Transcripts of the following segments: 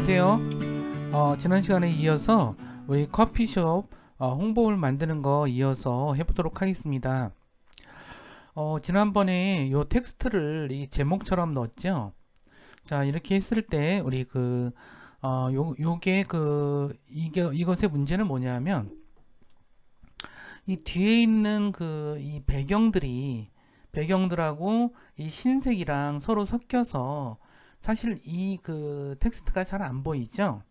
안녕하세요. 지난 시간에 이어서 우리 커피숍 홍보를 만드는 거 이어서 해보도록 하겠습니다. 지난번에 요 텍스트를 이 제목처럼 넣었죠. 자, 이렇게 했을 때 우리 이것의 문제는 뭐냐면 이 뒤에 있는 이 배경들하고 이 흰색이랑 서로 섞여서 사실 이 텍스트가 잘 안 보이죠.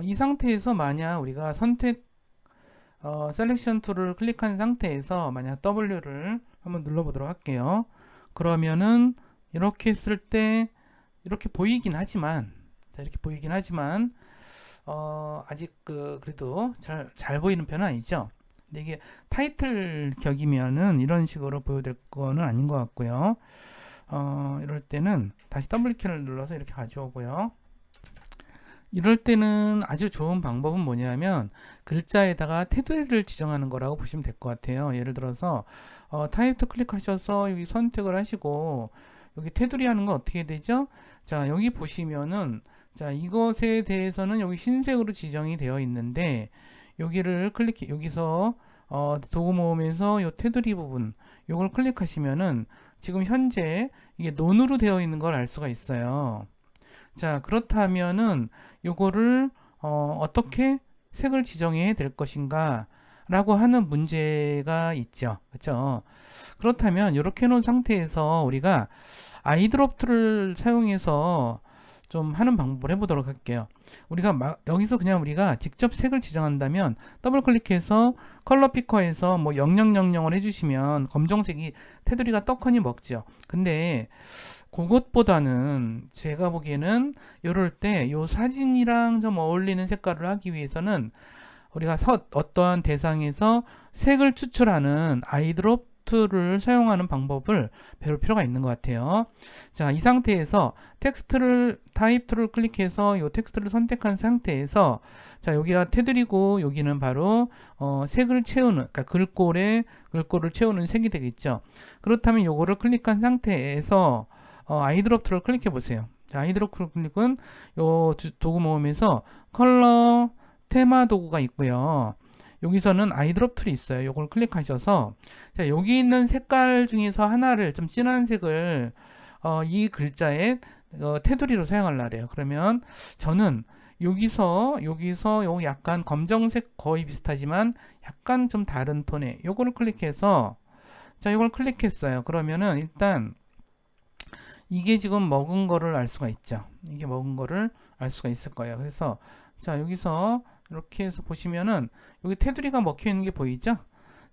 이 상태에서 만약 우리가 셀렉션 툴을 클릭한 상태에서 만약 W를 한번 눌러보도록 할게요. 그러면은 이렇게 했을 때 이렇게 보이긴 하지만, 아직 그래도 잘 보이는 편은 아니죠. 근데 이게 타이틀 격이면은 이런 식으로 보여줄 거는 아닌 것 같고요. 이럴 때는 다시 W키를 눌러서 이렇게 가져오고요. 이럴 때는 아주 좋은 방법은 뭐냐면 글자에다가 테두리를 지정하는 거라고 보시면 될 것 같아요. 예를 들어서 타입 클릭하셔서 여기 선택을 하시고 여기 테두리 하는 건 어떻게 되죠? 자, 여기 보시면은 자, 이것에 대해서는 여기 흰색으로 지정이 되어 있는데 여기서 도구 모음에서 이 테두리 부분 요걸 클릭하시면은 지금 현재 이게 논으로 되어 있는 걸 알 수가 있어요. 자, 그렇다면은 요거를 어떻게 색을 지정해야 될 것인가 라고 하는 문제가 있죠. 그렇죠? 그렇다면 이렇게 놓은 상태에서 우리가 아이드롭 툴을 사용해서 좀 하는 방법을 해보도록 할게요. 여기서 그냥 우리가 직접 색을 지정한다면 더블 클릭해서 컬러 피커에서 뭐 0000을 해주시면 검정색이 테두리가 떡하니 먹죠. 근데 그것보다는 제가 보기에는 이럴 때 요 사진이랑 좀 어울리는 색깔을 하기 위해서는 우리가 어떠한 대상에서 색을 추출하는 아이드롭 툴을 사용하는 방법을 배울 필요가 있는 것 같아요. 자, 이 상태에서 타입 툴을 클릭해서 이 텍스트를 선택한 상태에서 자, 여기가 테두리고 여기는 바로 색을 채우는, 그러니까 글꼴을 채우는 색이 되겠죠. 그렇다면 요거를 클릭한 상태에서 아이드롭 툴을 클릭해 보세요. 자, 아이드롭 툴 클릭은 요 도구 모음에서 컬러 테마 도구가 있고요. 여기서는 아이드롭 툴이 있어요. 요걸 클릭하셔서 자, 여기 있는 색깔 중에서 하나를 좀 진한 색을 이 글자의 테두리로 사용하려고 해요. 그러면 저는 여기서 요 약간 검정색 거의 비슷하지만 약간 좀 다른 톤의 요거를 클릭해서 자, 요걸 클릭했어요. 그러면은 일단 이게 지금 먹은 거를 알 수가 있죠. 이게 먹은 거를 알 수가 있을 거예요. 그래서 자, 여기서 이렇게 해서 보시면은 여기 테두리가 먹혀 있는 게 보이죠?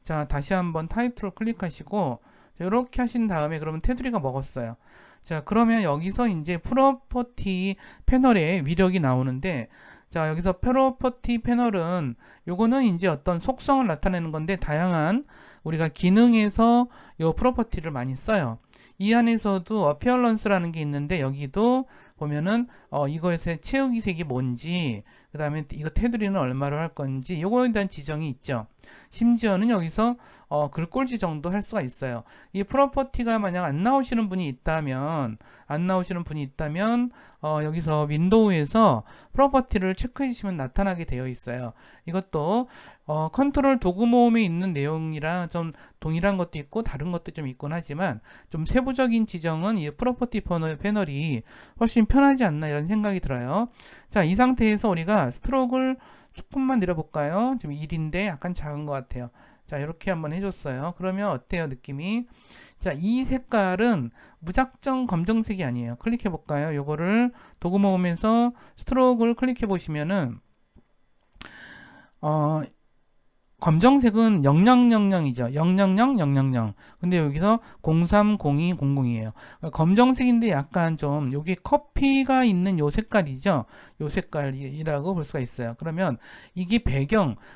자, 다시 한번 타입 툴을 클릭하시고 이렇게 하신 다음에 그러면 테두리가 먹었어요. 자, 그러면 여기서 이제 프로퍼티 패널에 위력이 나오는데 자, 여기서 프로퍼티 패널은 요거는 이제 어떤 속성을 나타내는 건데 다양한 우리가 기능에서 요 프로퍼티를 많이 써요. 이 안에서도 어피어런스라는 게 있는데 여기도 보면은 이거에서의 채우기 색이 뭔지 그 다음에 이거 테두리는 얼마로 할 건지 요거에 대한 지정이 있죠. 심지어는 여기서 글꼴 지정도 할 수가 있어요. 이 프로퍼티가 만약 안 나오시는 분이 있다면 여기서 윈도우에서 프로퍼티를 체크해 주시면 나타나게 되어 있어요. 이것도 컨트롤 도구 모음에 있는 내용이랑 좀 동일한 것도 있고 다른 것도 좀 있곤 하지만 좀 세부적인 지정은 이 프로퍼티 패널이 훨씬 편하지 않나 이런 생각이 들어요. 자, 이 상태에서 우리가 스트로크를 조금만 내려볼까요? 지금 1인데 약간 작은 것 같아요. 자, 이렇게 한번 해줬어요. 그러면 어때요, 느낌이? 자, 이 색깔은 무작정 검정색이 아니에요. 클릭해 볼까요? 요거를 도구 모음에서 스트로크를 클릭해 보시면은 검정색은 0000이죠. 000. 근데 여기서 030200이에요. 검정색인데 약간 좀 여기 커피가 있는 요 색깔이죠. 요 색깔이라고 볼 수가 있어요. 그러면 이게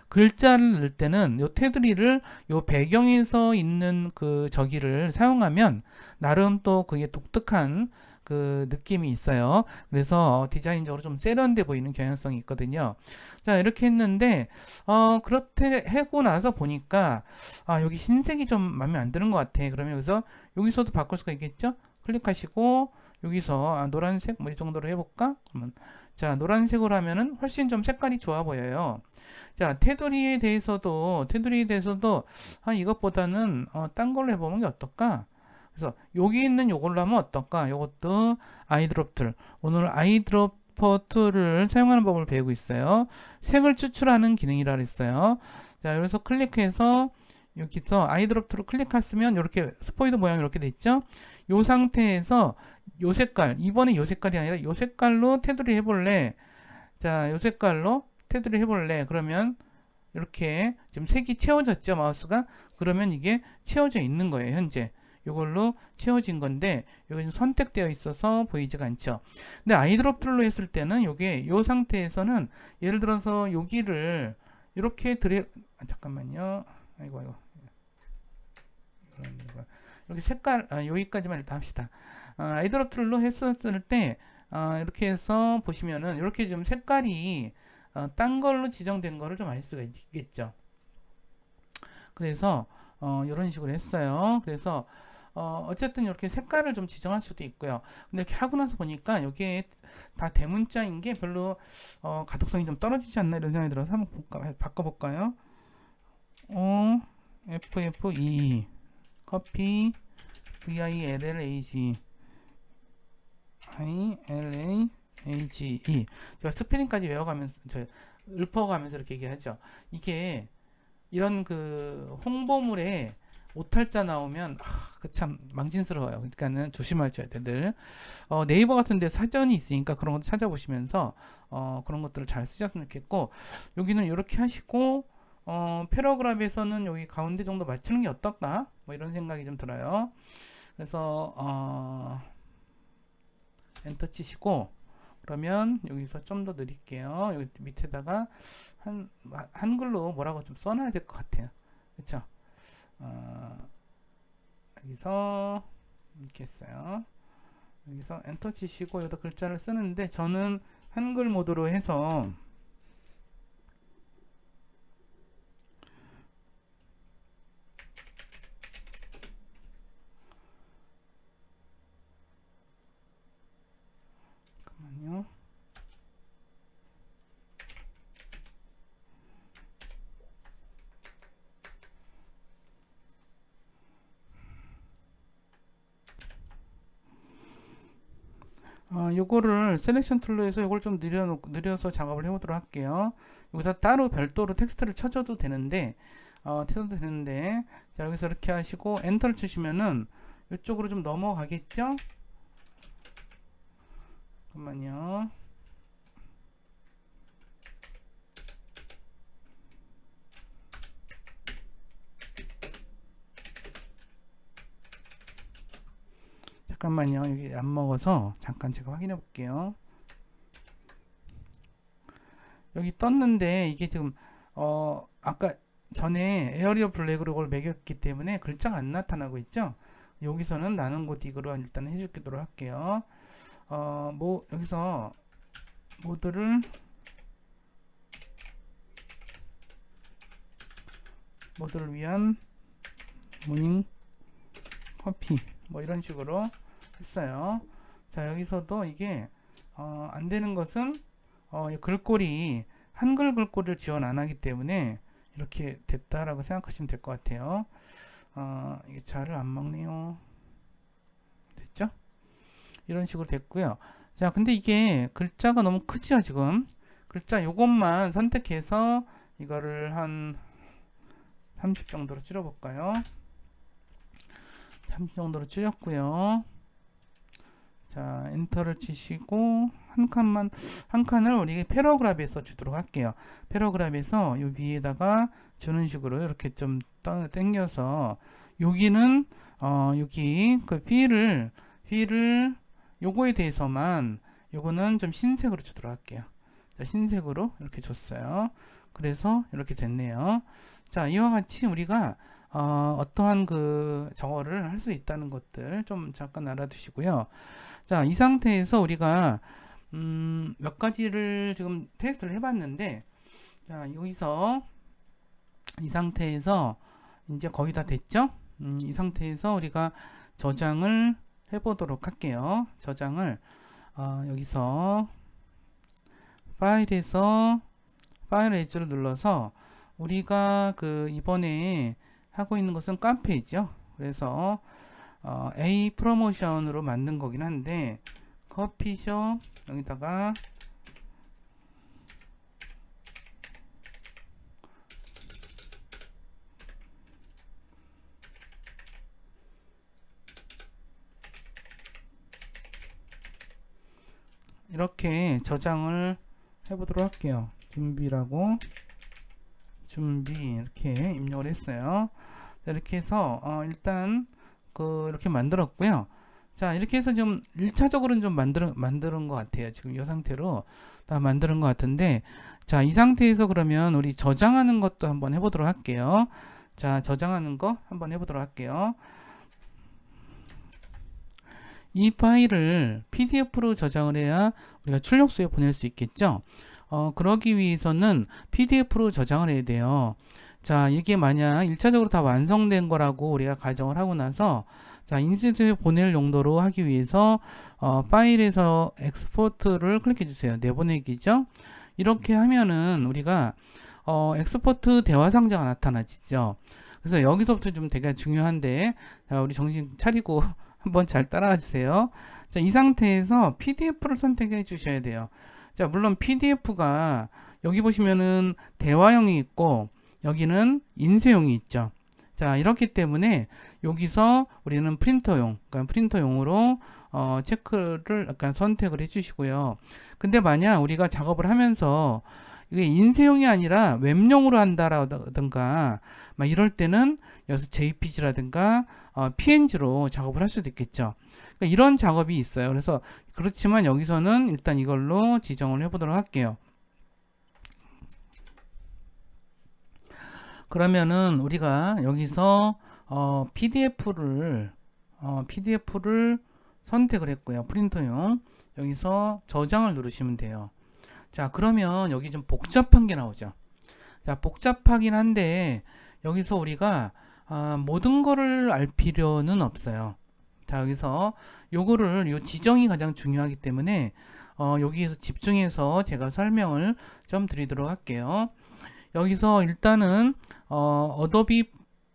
글자를 넣을 때는 요 테두리를 요 배경에서 있는 저기를 사용하면 나름 또 그게 독특한 그 느낌이 있어요. 그래서 디자인적으로 좀 세련돼 보이는 경향성이 있거든요. 자, 이렇게 했는데 그렇게 하고 나서 보니까 여기 흰색이 좀 마음에 안 드는 것 같아. 그러면 여기서도 바꿀 수가 있겠죠? 클릭하시고 여기서 노란색 뭐 이 정도로 해볼까? 그러면 자, 노란색으로 하면은 훨씬 좀 색깔이 좋아 보여요. 자, 테두리에 대해서도 이것보다는 딴 걸로 해보는 게 어떨까? 그래서 여기 있는 요걸로 하면 어떨까? 요것도 아이드롭 툴. 오늘 아이드로퍼 툴을 사용하는 법을 배우고 있어요. 색을 추출하는 기능이라 그랬어요. 자, 여기서 클릭해서 여기서 아이드롭 툴을 클릭했으면 이렇게 스포이드 모양이 이렇게 돼 있죠? 요 상태에서 요 색깔, 이번에 요 색깔이 아니라 요 색깔로 테두리 해볼래. 자, 요 색깔로 테두리 해볼래. 그러면 이렇게 지금 색이 채워졌죠, 마우스가? 그러면 이게 채워져 있는 거예요, 현재. 이걸로 채워진 건데 이게 지금 선택되어 있어서 보이지가 않죠. 근데 아이드롭 툴로 했을 때는 요게 요 상태에서는 예를 들어서 여기를 이렇게 잠깐만요. 아이고. 이렇게 색깔 여기까지만 일단 합시다. 아이드롭 툴로 했었을 때 이렇게 해서 보시면은 이렇게 지금 색깔이 딴 걸로 지정된 거를 좀 알 수가 있겠죠. 그래서 이런 식으로 했어요. 그래서 어쨌든 이렇게 색깔을 좀 지정할 수도 있고요. 근데 이렇게 하고 나서 보니까 여기에 다 대문자인 게 별로 가독성이 좀 떨어지지 않나 이런 생각이 들어서 한번 바꿔볼까요? FFE 커피 VILLAG ILAAGE 제가 스페링까지 외워가면서 읊어가면서 이렇게 얘기하죠. 이게 이런 그 홍보물에 오탈자 나오면 그 참 망신스러워요. 그러니까는 조심하셔야 돼. 늘 네이버 같은데 사전이 있으니까 그런 것도 찾아보시면서 그런 것들을 잘 쓰셨으면 좋겠고, 여기는 이렇게 하시고 패러그래프에서는 여기 가운데 정도 맞추는 게 어떨까? 뭐 이런 생각이 좀 들어요. 그래서 엔터 치시고, 그러면 여기서 좀 더 느릴게요. 여기 밑에다가 한글로 뭐라고 좀 써놔야 될 것 같아요. 그쵸? 여기서 이렇게 했어요. 여기서 엔터 치시고 여기다 글자를 쓰는데 저는 한글 모드로 해서 잠깐만요. 요거를 셀렉션 툴로 해서 요걸 좀 느려서 작업을 해보도록 할게요. 여기다 따로 별도로 텍스트를 쳐줘도 되는데, 자, 여기서 이렇게 하시고 엔터를 치시면은 이쪽으로 좀 넘어가겠죠? 잠깐만요. 잠깐만요. 여기 안 먹어서 잠깐 제가 확인해 볼게요. 여기 떴는데 이게 지금 아까 전에 에어리어 블랙으로 이걸 매겼기 때문에 글자가 안 나타나고 있죠. 여기서는 나는 곳 이거로 일단 해주도록 할게요. 여기서 모두를 위한 모닝 커피 뭐 이런 식으로 했어요. 자, 여기서도 이게 안 되는 것은 글꼴이 한글 글꼴을 지원 안 하기 때문에 이렇게 됐다라고 생각하시면 될 것 같아요. 이게 잘을 안 먹네요. 됐죠? 이런 식으로 됐고요. 자, 근데 이게 글자가 너무 크죠, 지금. 글자 요것만 선택해서 이거를 한 30 정도로 줄여볼까요? 30 정도로 줄였고요. 자, 엔터를 치시고 한 칸을 우리 패러그래프에서 주도록 할게요. 패러그래프에서 요 위에다가 주는 식으로 이렇게 좀 당겨서 여기는 여기 그 휠을 요거에 대해서만 요거는 좀 흰색으로 주도록 할게요. 자, 흰색으로 이렇게 줬어요. 그래서 이렇게 됐네요. 자, 이와 같이 우리가 어떠한 그 저거를 할 수 있다는 것들 좀 잠깐 알아두시고요. 자, 이 상태에서 우리가 몇 가지를 지금 테스트를 해봤는데, 자, 여기서 이 상태에서 이제 거의 다 됐죠? 이 상태에서 우리가 저장을 해보도록 할게요. 저장을 여기서 파일에서 파일 에즈를 눌러서 우리가 그 이번에 하고 있는 것은 카페이죠. 그래서 A 프로모션으로 만든 거긴 한데 커피숍 여기다가 이렇게 저장을 해보도록 할게요. 준비라고 준비 이렇게 입력을 했어요. 이렇게 해서 일단 이렇게 만들었고요. 자, 이렇게 해서 좀 1차적으로는 좀 만드는 것 같아요. 지금 이 상태로 다 만드는 것 같은데, 자, 이 상태에서 그러면 우리 저장하는 것도 한번 해보도록 할게요. 자, 저장하는 거 한번 해보도록 할게요. 이 파일을 PDF로 저장을 해야 우리가 출력소에 보낼 수 있겠죠. 그러기 위해서는 PDF로 저장을 해야 돼요. 자, 이게 만약 1차적으로 다 완성된 거라고 우리가 가정을 하고 나서, 자, 인쇄소에 보낼 용도로 하기 위해서 파일에서 엑스포트를 클릭해 주세요. 내보내기죠. 이렇게 하면은 우리가 엑스포트 대화 상자가 나타나지죠. 그래서 여기서부터 좀 되게 중요한데, 자, 우리 정신 차리고 한번 잘 따라와 주세요. 자, 이 상태에서 PDF를 선택해 주셔야 돼요. 자, 물론 PDF가 여기 보시면은 대화형이 있고 여기는 인쇄용이 있죠. 자, 이렇기 때문에 여기서 우리는 프린터용, 그러니까 프린터용으로 체크를 약간 선택을 해 주시고요. 근데 만약 우리가 작업을 하면서 이게 인쇄용이 아니라 웹용으로 한다라든가 막 이럴 때는 여기서 JPG라든가 PNG로 작업을 할 수도 있겠죠. 그러니까 이런 작업이 있어요. 그래서 그렇지만 여기서는 일단 이걸로 지정을 해보도록 할게요. 그러면은 우리가 여기서 PDF를 선택을 했고요. 프린터용 여기서 저장을 누르시면 돼요. 자, 그러면 여기 좀 복잡한 게 나오죠. 자, 복잡하긴 한데 여기서 우리가 모든 거를 알 필요는 없어요. 자, 여기서 요거를 요 지정이 가장 중요하기 때문에 여기에서 집중해서 제가 설명을 좀 드리도록 할게요. 여기서 일단은 어도비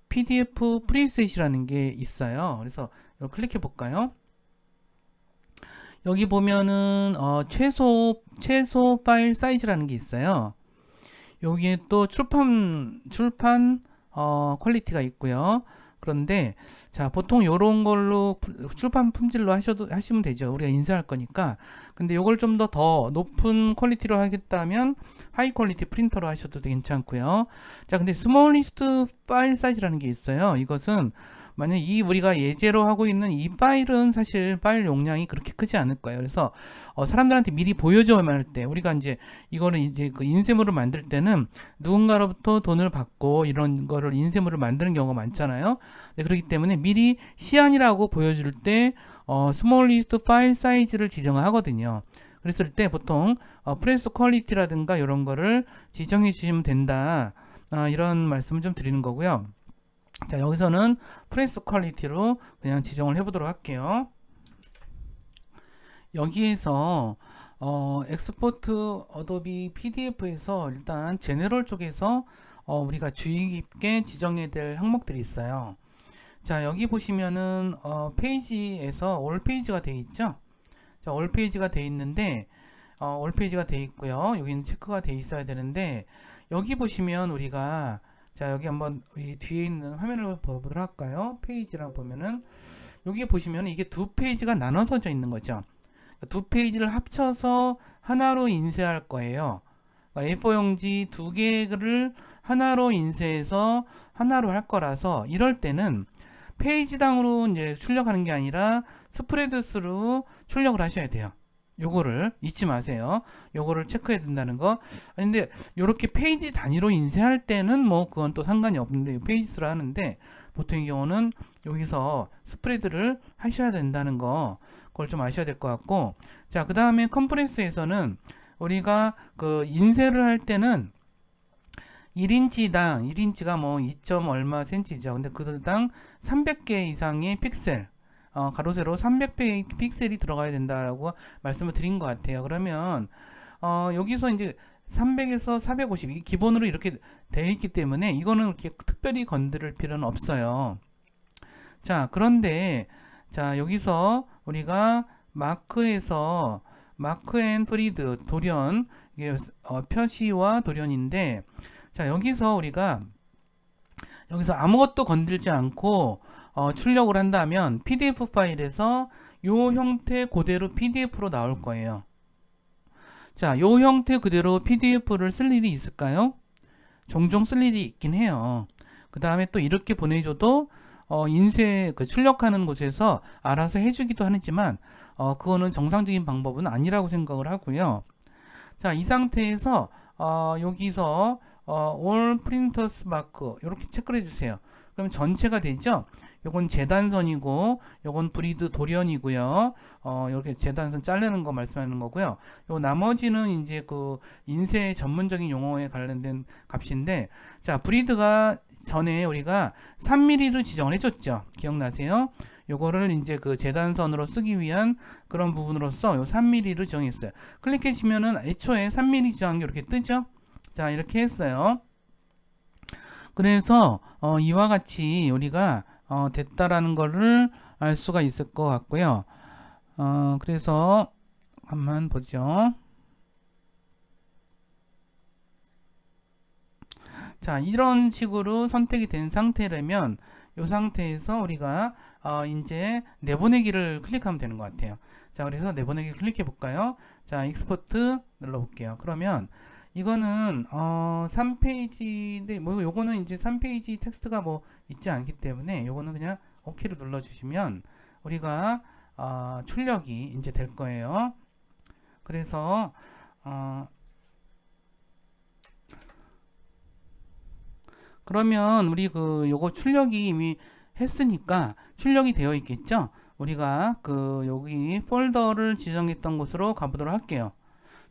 PDF 프리셋이라는 게 있어요. 그래서 이걸 클릭해 볼까요? 여기 보면은 최소 파일 사이즈라는 게 있어요. 여기에 또 출판 퀄리티가 있고요. 그런데 자, 보통 요런 걸로 출판 품질로 하시면 되죠. 우리가 인쇄할 거니까. 근데 요걸 좀 더 높은 퀄리티로 하겠다면 하이 퀄리티 프린터로 하셔도 괜찮고요. 자, 근데 스몰리스트 파일 사이즈라는 게 있어요. 이것은 만약 우리가 예제로 하고 있는 이 파일은 사실 파일 용량이 그렇게 크지 않을 거예요. 그래서 사람들한테 미리 보여줘야만 할 때, 우리가 이제 이거를 이제 그 인쇄물을 만들 때는 누군가로부터 돈을 받고 이런 거를 인쇄물을 만드는 경우가 많잖아요. 네, 그렇기 때문에 미리 시안이라고 보여줄 때 스몰리스트 파일 사이즈를 지정을 하거든요. 그랬을 때 보통 프레스 퀄리티라든가 이런 거를 지정해 주시면 된다. 이런 말씀을 좀 드리는 거고요. 자, 여기서는 프레스 퀄리티로 그냥 지정을 해보도록 할게요. 여기에서 엑스포트 어도비 PDF에서 일단 제너럴 쪽에서 우리가 주의 깊게 지정해야 될 항목들이 있어요. 자, 여기 보시면은 페이지에서 올 페이지가 되어 있죠. 자, 올 페이지가 되어 있는데 올 페이지가 되어 있고요. 여기는 체크가 되어 있어야 되는데 여기 보시면 우리가 자, 여기 한번 이 뒤에 있는 화면을 보도록 할까요? 페이지랑 보면은 여기 보시면 이게 두 페이지가 나눠져 있는 거죠. 두 페이지를 합쳐서 하나로 인쇄할 거예요. A4 용지 두 개를 하나로 인쇄해서 하나로 할 거라서 이럴 때는 페이지당으로 이제 출력하는 게 아니라 스프레드스로 출력을 하셔야 돼요. 요거를 잊지 마세요. 요거를 체크해야 된다는 거. 근데 요렇게 페이지 단위로 인쇄할 때는 뭐 그건 또 상관이 없는데 페이지 수로 하는데 보통의 경우는 여기서 스프레드를 하셔야 된다는 거, 그걸 좀 아셔야 될 것 같고, 자, 그 다음에 컴프레스에서는 우리가 그 인쇄를 할 때는 1인치당, 1인치가 뭐 2. 얼마 센치죠. 근데 그당 300개 이상의 픽셀, 가로 세로 300개의 픽셀이 들어가야 된다라고 말씀을 드린 것 같아요. 그러면 여기서 이제 300에서 450 기본으로 이렇게 되어 있기 때문에 이거는 이렇게 특별히 건드릴 필요는 없어요. 자, 그런데 자, 여기서 우리가 마크에서 마크 앤 프리드 돌연, 이게 표시와 돌연인데, 자, 여기서 우리가 여기서 아무것도 건들지 않고 출력을 한다면 PDF 파일에서 요 형태 그대로 PDF로 나올 거예요. 자, 요 형태 그대로 PDF를 쓸 일이 있을까요? 종종 쓸 일이 있긴 해요. 그 다음에 또 이렇게 보내줘도 인쇄 그 출력하는 곳에서 알아서 해주기도 하지만 그거는 정상적인 방법은 아니라고 생각을 하고요. 자, 이 상태에서 여기서 all printers mark 이렇게 체크를 해주세요. 그럼 전체가 되죠. 요건 재단선이고 요건 브리드 돌연이고요. 이렇게 재단선 자르는 거 말씀하는 거고요. 요 나머지는 이제 그 인쇄 전문적인 용어에 관련된 값인데, 자, 브리드가 전에 우리가 3mm로 지정을 해줬죠. 기억나세요? 요거를 이제 그 재단선으로 쓰기 위한 그런 부분으로서 요 3mm로 정했어요. 클릭해 주면은 애초에 3mm 지정한 게 이렇게 뜨죠. 자, 이렇게 했어요. 그래서 이와 같이 우리가 됐다라는 거를 알 수가 있을 것 같고요. 그래서 한번 보죠. 자, 이런 식으로 선택이 된 상태라면 이 상태에서 우리가 이제 내보내기를 클릭하면 되는 것 같아요. 자, 그래서 내보내기 클릭해 볼까요? 자, 익스포트 눌러 볼게요. 그러면 이거는 3페이지인데 뭐 요거는 이제 3페이지 텍스트가 뭐 있지 않기 때문에 요거는 그냥 OK를 눌러 주시면 우리가 출력이 이제 될 거예요. 그래서 그러면 우리 그 요거 출력이 이미 했으니까 출력이 되어 있겠죠? 우리가 그 여기 폴더를 지정했던 곳으로 가보도록 할게요.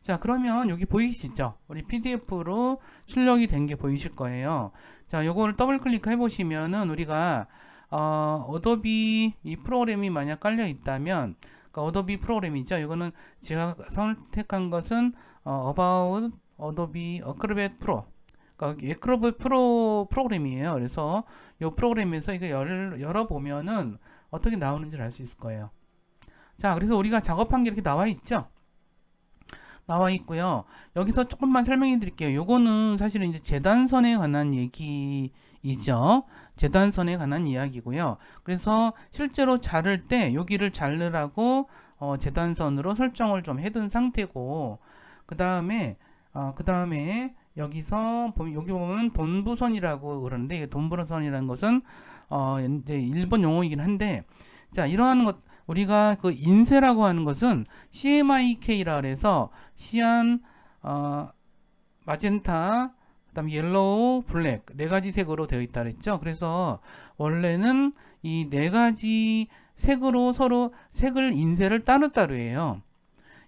자, 그러면 여기 보이시죠? 우리 PDF로 출력이 된 게 보이실 거예요. 자, 요거를 더블 클릭해 보시면은 우리가 어도비 이 프로그램이 만약 깔려 있다면, 그러니까 어도비 프로그램이죠. 이거는 제가 선택한 것은 About Adobe Acrobat Pro, 그러니까 Acrobat Pro 프로그램이에요. 그래서 이 프로그램에서 이거 열어보면은 어떻게 나오는지를 알 수 있을 거예요. 자, 그래서 우리가 작업한 게 이렇게 나와 있죠. 나와 있고요. 여기서 조금만 설명해 드릴게요. 요거는 사실은 이제 재단선에 관한 얘기이죠. 재단선에 관한 이야기고요. 그래서 실제로 자를 때 여기를 자르라고 재단선으로 설정을 좀 해둔 상태고, 그 다음에 여기서 여기 보면 돈부선이라고 그러는데, 돈부선이라는 것은 이제 일본 용어이긴 한데, 자, 이러한 것 우리가 그 인쇄라고 하는 것은 CMYK라 그래서 시안, 마젠타, 그다음 옐로우, 블랙 네 가지 색으로 되어 있다 그랬죠. 그래서 원래는 이 네 가지 색으로 서로 색을 인쇄를 따로따로 해요.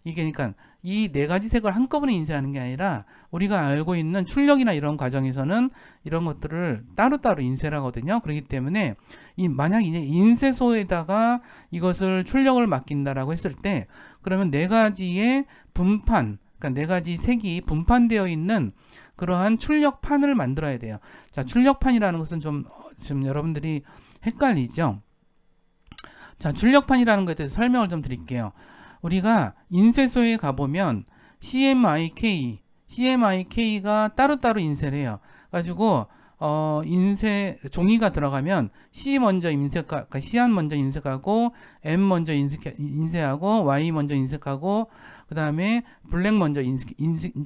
이게 그러니까 이 네 가지 색을 한꺼번에 인쇄하는 게 아니라 우리가 알고 있는 출력이나 이런 과정에서는 이런 것들을 따로따로 인쇄를 하거든요. 그렇기 때문에 만약 이제 인쇄소에다가 이것을 출력을 맡긴다라고 했을 때, 그러면 네 가지의 분판, 그러니까 네 가지 색이 분판되어 있는 그러한 출력판을 만들어야 돼요. 자, 출력판이라는 것은 좀 여러분들이 헷갈리죠. 자, 출력판이라는 것에 대해서 설명을 좀 드릴게요. 우리가 인쇄소에 가보면 CMYK가 따로따로 인쇄를 해요. 가지고 인쇄 종이가 들어가면 C 먼저 인쇄하고, C안 먼저 인쇄하고, M 먼저 인쇄하고, Y 먼저 인쇄하고, 그 다음에 블랙 먼저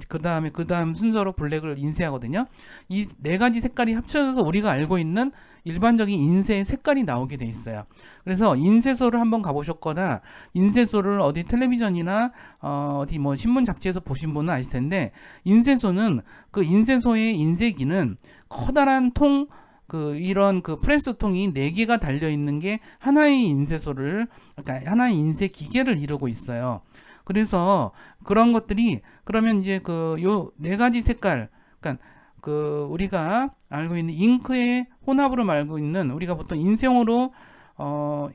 그 다음 순서로 블랙을 인쇄하거든요. 이 네 가지 색깔이 합쳐져서 우리가 알고 있는 일반적인 인쇄의 색깔이 나오게 돼 있어요. 그래서 인쇄소를 한번 가보셨거나 인쇄소를 어디 텔레비전이나 어디 뭐 신문 잡지에서 보신 분은 아실 텐데, 인쇄소는 그 인쇄소의 인쇄기는 커다란 이런 프레스통이 4개가 달려 있는 게 하나의 인쇄소를, 그러니까 하나의 인쇄 기계를 이루고 있어요. 그래서 그런 것들이, 그러면 이제 요 4가지 색깔, 그러니까 우리가 알고 있는 잉크의 혼합으로 알고 있는, 우리가 보통 인쇄용으로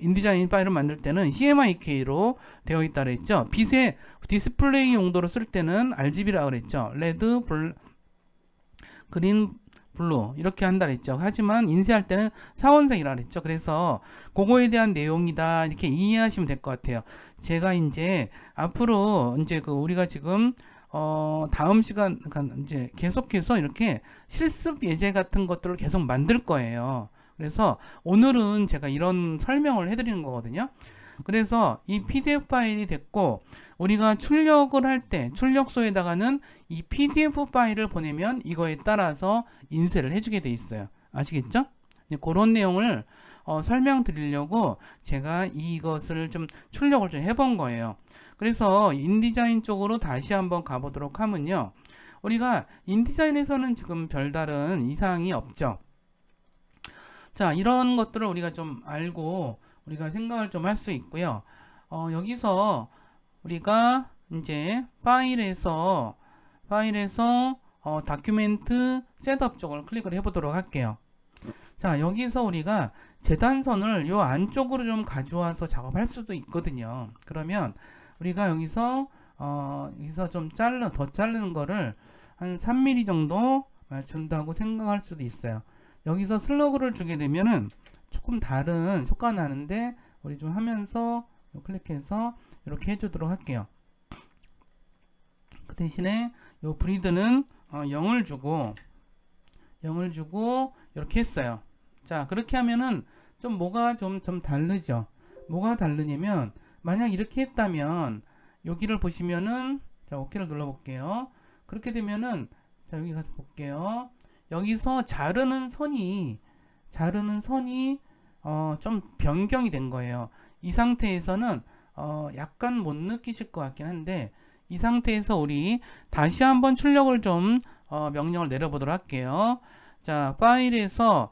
인디자인 파일을 만들 때는 CMYK로 되어 있다 그랬죠. 빛의 디스플레이 용도로 쓸 때는 RGB라고 그랬죠. 레드, 그린, 블루 이렇게 한다 그랬죠. 하지만 인쇄할 때는 사원색이라 그랬죠. 그래서 그거에 대한 내용이다 이렇게 이해하시면 될 것 같아요. 제가 이제 앞으로 이제 우리가 지금 다음 시간 이제 계속해서 이렇게 실습 예제 같은 것들을 계속 만들 거예요. 그래서 오늘은 제가 이런 설명을 해드리는 거거든요. 그래서 이 PDF 파일이 됐고, 우리가 출력을 할 때 출력소에다가는 이 PDF 파일을 보내면 이거에 따라서 인쇄를 해주게 돼 있어요. 아시겠죠? 그런 내용을 설명드리려고 제가 이것을 좀 출력을 좀 해본 거예요. 그래서 인디자인 쪽으로 다시 한번 가보도록 하면요, 우리가 인디자인에서는 지금 별다른 이상이 없죠. 자, 이런 것들을 우리가 좀 알고 우리가 생각을 좀 할 수 있고요. 여기서 우리가 이제 파일에서 다큐멘트 셋업 쪽을 클릭을 해보도록 할게요. 자, 여기서 우리가 재단선을 요 안쪽으로 좀 가져와서 작업할 수도 있거든요. 그러면 우리가 여기서 좀 더 자르는 거를 한 3mm 정도 준다고 생각할 수도 있어요. 여기서 슬러그를 주게 되면은 조금 다른 효과가 나는데, 우리 좀 하면서 클릭해서 이렇게 해주도록 할게요. 그 대신에 요 브리드는 0을 주고 이렇게 했어요. 자, 그렇게 하면은 좀 뭐가 좀 다르죠. 뭐가 다르냐면, 만약 이렇게 했다면 여기를 보시면은, 자, OK를 눌러볼게요. 그렇게 되면은, 자, 여기 가서 볼게요. 여기서 자르는 선이 좀 변경이 된 거예요. 이 상태에서는 약간 못 느끼실 것 같긴 한데, 이 상태에서 우리 다시 한번 출력을 좀 명령을 내려보도록 할게요. 자, 파일에서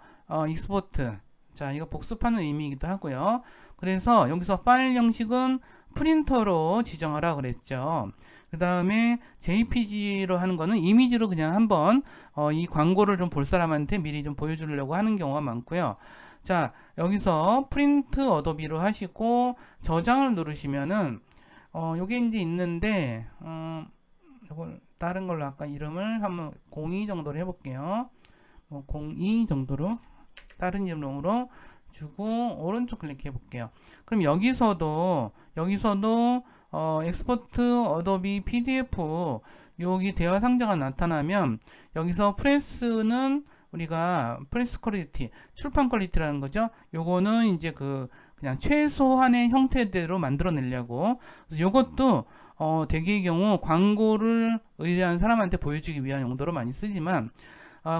익스포트, 자, 이거 복습하는 의미이기도 하고요. 그래서 여기서 파일 형식은 프린터로 지정하라 그랬죠. 그 다음에 JPG로 하는 거는 이미지로 그냥 한번 이 광고를 좀 볼 사람한테 미리 좀 보여주려고 하는 경우가 많고요. 자, 여기서 프린트 어도비로 하시고 저장을 누르시면은 요게 이제 있는데, 요걸 다른 걸로 아까 이름을 한번 02 정도로 해볼게요. 02 정도로 다른 이름으로 주고 오른쪽 클릭해 볼게요. 그럼 여기서도 엑스포트 어도비 PDF 여기 대화 상자가 나타나면, 여기서 프레스는 우리가 프레스 퀄리티, 출판 퀄리티라는 거죠. 요거는 이제 그냥 최소한의 형태대로 만들어내려고. 그래서 요것도 대개의 경우 광고를 의뢰한 사람한테 보여주기 위한 용도로 많이 쓰지만,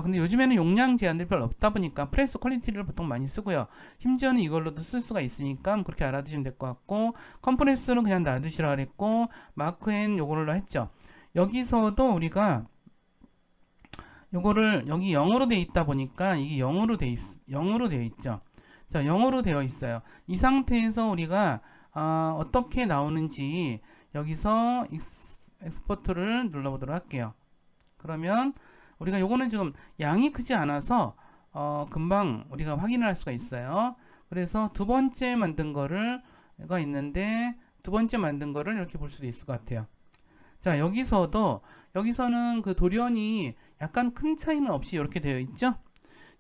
근데 요즘에는 용량 제한들이 별로 없다 보니까 프레스 퀄리티를 보통 많이 쓰고요. 심지어는 이걸로도 쓸 수가 있으니까 그렇게 알아두시면 될 것 같고, 컴프레스는 그냥 놔두시라 그랬고, 마크앤 요걸로 했죠. 여기서도 우리가 요거를 여기 0으로 되어 있다 보니까 이게 0으로 되어 있죠. 자, 0으로 되어 있어요. 이 상태에서 우리가 어떻게 나오는지 여기서 엑스포트를 눌러보도록 할게요. 그러면 우리가 요거는 지금 양이 크지 않아서 금방 우리가 확인을 할 수가 있어요. 그래서 두 번째 만든 거를 있는데, 두 번째 만든 거를 이렇게 볼 수도 있을 것 같아요. 자, 여기서는 돌연이 약간 큰 차이는 없이 이렇게 되어 있죠.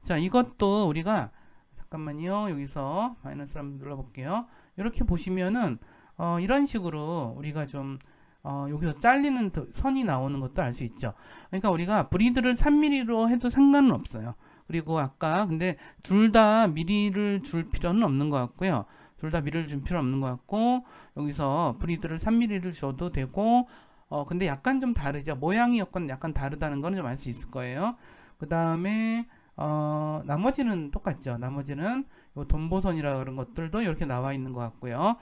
자, 이것도 우리가 잠깐만요. 여기서 마이너스를 한번 눌러볼게요. 이렇게 보시면은 이런 식으로 우리가 좀 여기서 잘리는 선이 나오는 것도 알 수 있죠. 그러니까 우리가 브리드를 3mm로 해도 상관은 없어요. 그리고 아까 근데 둘 다 미리를 줄 필요는 없는 것 같고요. 둘 다 미리를 줄 필요 없는 것 같고, 여기서 브리드를 3mm를 줘도 되고, 근데 약간 좀 다르죠. 모양이 약간 다르다는 거는 좀 알 수 있을 거예요. 그 다음에 나머지는 똑같죠. 나머지는 요 돈보선이라 그런 것들도 이렇게 나와 있는 것 같고요.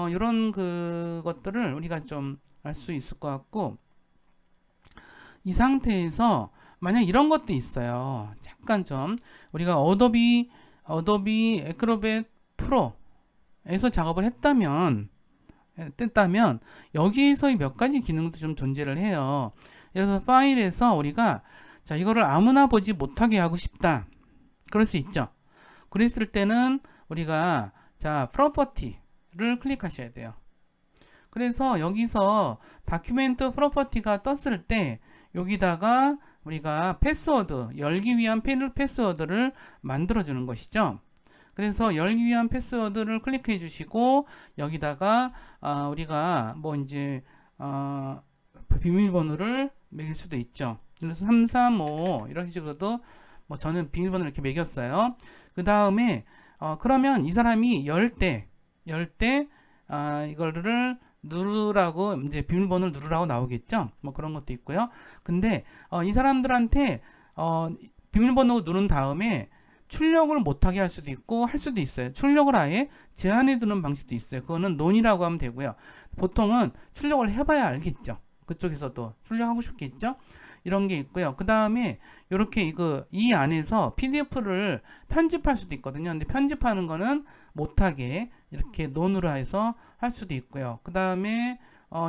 이런 것들을 우리가 좀 알 수 있을 것 같고, 이 상태에서 만약 이런 것도 있어요. 잠깐 좀 우리가 어도비 애크로벳 프로에서 작업을 했다면 여기에서의 몇 가지 기능도 좀 존재를 해요. 그래서 파일에서 우리가 자 이거를 아무나 보지 못하게 하고 싶다. 그럴 수 있죠. 그랬을 때는 우리가 자 프로퍼티를 클릭하셔야 돼요. 그래서 여기서 다큐멘트 프로퍼티가 떴을 때 여기다가 우리가 패스워드, 열기 위한 패스워드를 만들어 주는 것이죠. 그래서 열기 위한 패스워드를 클릭해 주시고 여기다가 우리가 뭐 이제 비밀번호를 매길 수도 있죠. 그래서 335 이런 식으로도 뭐 저는 비밀번호를 이렇게 매겼어요. 그 다음에 그러면 이 사람이 열 때 이거를 누르라고 이제 비밀번호를 누르라고 나오겠죠. 뭐 그런 것도 있고요. 근데 이 사람들한테 비밀번호 누른 다음에 출력을 못하게 할 수도 있고 할 수도 있어요. 출력을 아예 제한해 두는 방식도 있어요. 그거는 논이라고 하면 되고요. 보통은 출력을 해봐야 알겠죠. 그쪽에서도 출력하고 싶겠죠. 이런 게 있고요. 그 다음에 이렇게 이 안에서 PDF를 편집할 수도 있거든요. 근데 편집하는 거는 못하게 이렇게 논으로 해서 할 수도 있고요. 그 다음에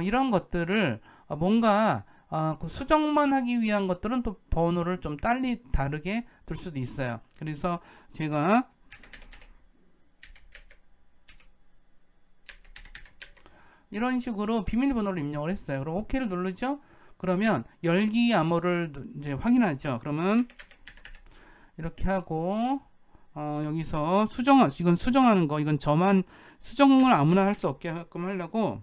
이런 것들을 뭔가 그 수정만 하기 위한 것들은 또 번호를 좀 다르게 둘 수도 있어요. 그래서 제가 이런 식으로 비밀번호를 입력을 했어요. 그럼 OK를 누르죠. 그러면 열기 암호를 이제 확인하죠. 그러면 이렇게 하고 여기서 이건 수정하는 거, 이건 저만 수정을 아무나 할 수 없게끔 하려고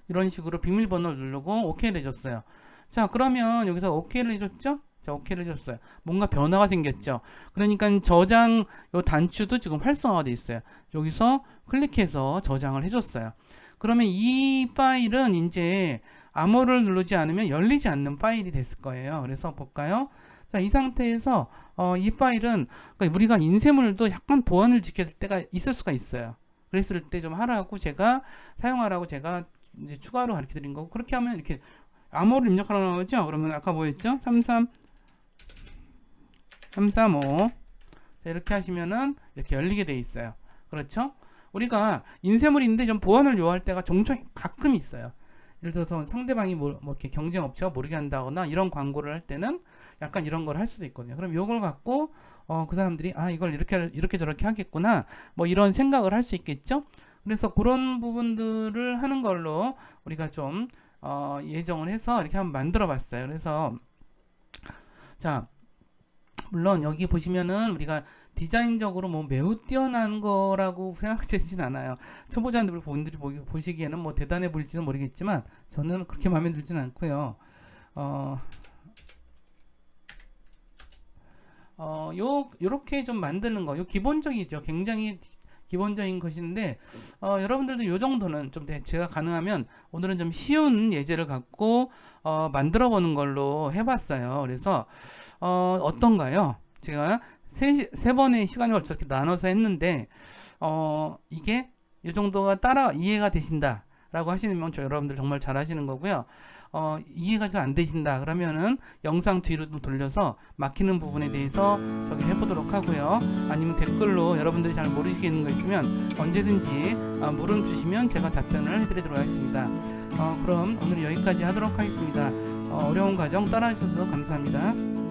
이런 식으로 비밀번호를 누르고 OK를 해줬어요. 자, 그러면 여기서 OK를 해줬죠? 자, OK를 해줬어요. 뭔가 변화가 생겼죠? 그러니까 저장 요 단추도 지금 활성화가 돼 있어요. 여기서 클릭해서 저장을 해줬어요. 그러면 이 파일은 이제 암호를 누르지 않으면 열리지 않는 파일이 됐을 거예요. 그래서 볼까요? 자, 이 상태에서 이 파일은 그러니까 우리가 인쇄물도 약간 보안을 지켜야 될 때가 있을 수가 있어요. 그랬을 때 좀 사용하라고 제가 이제 추가로 가르쳐 드린 거고, 그렇게 하면 이렇게 암호를 입력하라고 나오죠. 그러면 아까 뭐였죠? 335 자, 이렇게 하시면은 이렇게 열리게 돼 있어요. 그렇죠? 우리가 인쇄물인데 좀 보안을 요할 때가 종종 가끔 있어요. 예를 들어서 상대방이 뭐 이렇게 경쟁 업체가 모르게 한다거나 이런 광고를 할 때는 약간 이런 걸 할 수도 있거든요. 그럼 요걸 갖고 그 사람들이 이걸 이렇게 저렇게 하겠구나 뭐 이런 생각을 할 수 있겠죠. 그래서 그런 부분들을 하는 걸로 우리가 좀 예정을 해서 이렇게 한번 만들어 봤어요. 그래서 자, 물론 여기 보시면은 우리가 디자인적으로 뭐 매우 뛰어난 거라고 생각되진 않아요. 초보자분들이 보시기에는 뭐 대단해 보일지는 모르겠지만 저는 그렇게 마음에 들지는 않고요. 요렇게 좀 만드는 거, 요 기본적이죠. 굉장히 기본적인 것인데 여러분들도 요 정도는 좀 제가 가능하면 오늘은 좀 쉬운 예제를 갖고 만들어 보는 걸로 해봤어요. 그래서 어떤가요? 제가 세 번의 시간을 걸쳐 이렇게 나눠서 했는데 이게 이 정도가 이해가 되신다 라고 하시면 여러분들 정말 잘 하시는 거고요. 이해가 잘 안 되신다 그러면은 영상 뒤로 좀 돌려서 막히는 부분에 대해서 저기 해보도록 하고요. 아니면 댓글로 여러분들이 잘 모르시겠는 거 있으면 언제든지 물음 주시면 제가 답변을 해드리도록 하겠습니다. 그럼 오늘 여기까지 하도록 하겠습니다. 어려운 과정 따라해 주셔서 감사합니다.